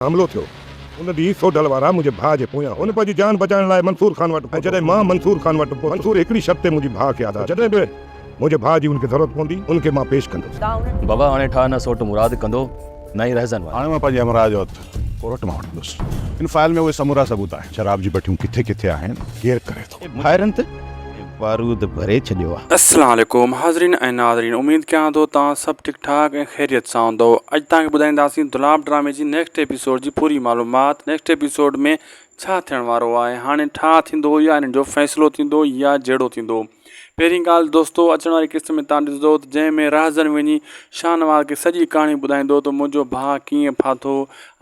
हमलो थियो उन ॾींहुं सोडल वारा मुंहिंजे भाउ जे पोयां हुन पंहिंजी जान बचाइण लाइ मंसूर खान वटि ऐं जॾहिं मां मंसूर खान वटि पहुतो मंसूर हिकिड़ी शर्त ते मुंहिंजे भाउ खे आदा जॾहिं बि मुंहिंजे भाउ जी उनखे ज़रूरत पवंदी उनखे मां पेश कंदुसि। बाबा हाणे ठा न सोट मुराद कंदो न ई रहजन हाणे मां पंहिंजे हमराह जो कोर्ट मां वठंदुसि। इन फाइल में उहे समूरा सबूत आहिनि शराब जी भटियूं किथे किथे आहिनि केरु करे थो फायरन ते बारूद भरे छॾियो आहे। अस्सलाम वालेकुम हाज़रीन ऐं नाज़रीन, उम्मीद कयां थो तव्हां सभु ठीकु ठाक ऐं ख़ैरियत सां हूंदो। अॼु तव्हांखे ॿुधाईंदासीं दुलाब ड्रामे जी नेक्स्ट एपिसोड जी पूरी मालूमात। नेक्स्ट एपिसोड में छा थियण वारो आहे, हाणे ठा थींदो या हिन जो फ़ैसिलो थींदो या जहिड़ो थींदो। पहिरीं ॻाल्हि दोस्तो, अचण वारी क़िस्त में तव्हां ॾिसंदो त जंहिंमें राज़न वञी शाहनवाज़ खे सॼी कहाणी ॿुधाईंदो त मुंहिंजो भाउ कीअं फाथो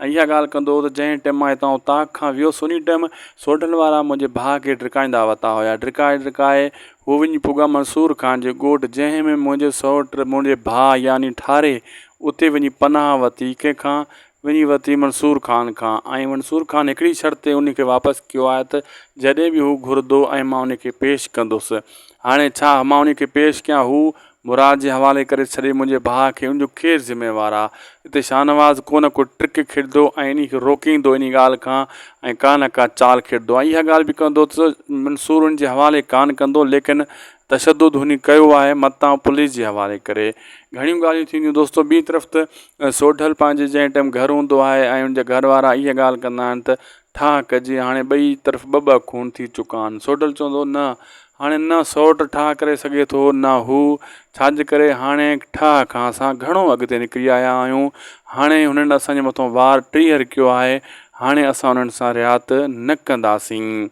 ऐं इहा ॻाल्हि कंदो त जंहिं टाइम मां हितां ताक़ खां वियोसि उन टाइम सोडल वारा मुंहिंजे भाउ खे ड्रिकाईंदा वरिता हुया। ड्रिकाए हू वञी पुॻा मंसूर खान जे ॻोठ, जंहिं में मुंहिंजे सौट मुंहिंजे भाउ यानी ठारे उते वञी पनाह वरिती। कंहिंखां वञी वरिती मंसूर खान खां, ऐं मंसूर खान हिकिड़ी शर्त ते उनखे वापसि कयो आहे त जॾहिं बि हू घुरंदो ऐं मां उनखे पेश कंदुसि। हाणे छा मां उनखे पेश कयां, हू मुराद जे हवाले करे छॾे मुंहिंजे भाउ खे, उनजो केरु ज़िम्मेवारु आहे। हिते शाहनवाज़ को न को ट्रिक खेॾंदो ऐं इन खे रोकींदो इन ॻाल्हि खां ऐं का न का चाल खेॾंदो ऐं इहा ॻाल्हि बि कंदो त मंसूर उन जे हवाले कान कंदो, लेकिन तशदुद हुन कयो आहे मतां पुलिस जे हवाले करे। घणियूं ॻाल्हियूं थींदियूं दोस्तो। ॿी तरफ़ त सोढल पंहिंजे जंहिं टाइम घर हूंदो आहे ऐं उनजा घर वारा इहा ॻाल्हि कंदा आहिनि त ठा कजे। हाणे ॿई तरफ़ ॿ खून थी चुका आहिनि। सोढल चवंदो न हाणे न सौट ठा करे सघे थो न हू, छाजे करे हाणे ठा खां असां घणो अॻिते निकिरी आया आहियूं। हाणे हुननि असांजे मथां वार टीहर कयो आहे, हाणे असां उन्हनि सां रियात न कंदासीं।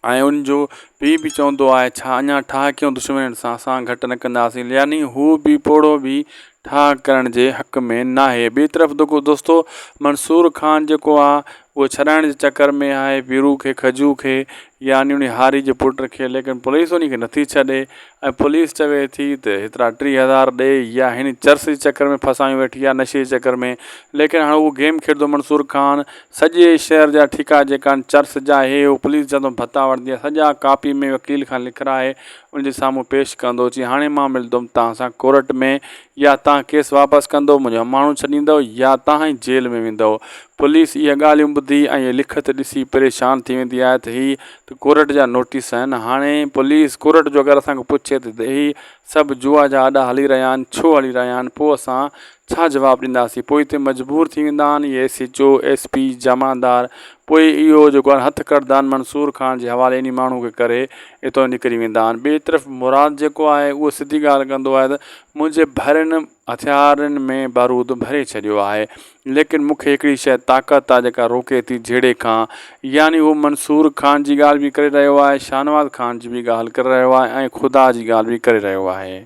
ऐं उनजो पीउ बि चवंदो आहे छा अञा ठा कयूं दुश्मन सां असां घटि न कंदासीं, यानी हू बि पोड़ो बि ठा करण जे हक़ में न आहे। ॿी तरफ़ दोस्तो मंसूर खान जेको आहे उहो छॾाइण जे चकर में आहे वीरू खे, खजू खे, यानी उन हारी जे पुट खे, लेकिन पुलिस उन खे नथी छॾे ऐं पुलिस चवे थी त हेतिरा 30,000 ॾे या हिन चर्स जे चकर में फसायूं वेठी आहे, नशे जे चकर में। लेकिन हाणे उहो गेम खेॾंदो मंसूर खान, सॼे शहर जा ठीका जेका आहिनि चर्स जा हे उहो पुलिस जा भत्ता वठंदी आहे, सॼा कापी में वकील खां लिखाए उनजे साम्हूं पेश कंदो चई हाणे मां मिलंदुमि तव्हां सां कोर्ट में, या तव्हां केस वापसि कंदो, मुंहिंजा माण्हू छॾींदव या तव्हां ई जेल में वेंदव। पुलिस इहा ॻाल्हियूं ॿुधी ऐं लिखत ॾिसी परेशान थी वेंदी आहे त हीअ त कोर्ट जा नोटिस आहिनि। हाणे पुलिस कोर्ट जो अगरि असांखे पुछे त हीअ सभु जुआ जा अॾा हली रहिया आहिनि, छो हली रहिया आहिनि, पोइ असां छा जवाबु ॾींदासीं। पोइ हिते मजबूर थी वेंदा आहिनि इहे SHO SP जमादार, पोइ इहो जेको आहे हथु कढंदा आहिनि मंसूर खान जे हवाले इन माण्हू खे करे हितां निकिरी वेंदा आहिनि। ॿिए तरफ़ मुराद जेको आहे उहो सिधी ॻाल्हि कंदो आहे त मुंहिंजे भरियलु हथियारनि में बारूद भरे छॾियो आहे, लेकिन मूंखे हिकिड़ी शइ ताक़त आहे जेका रोके थी जहिड़े खां, यानी उहो मंसूर खान जी ॻाल्हि बि करे रहियो आहे, शाहनवाज़ खान जी बि ॻाल्हि करे रहियो आहे ऐं ख़ुदा जी ॻाल्हि बि करे रहियो आहे।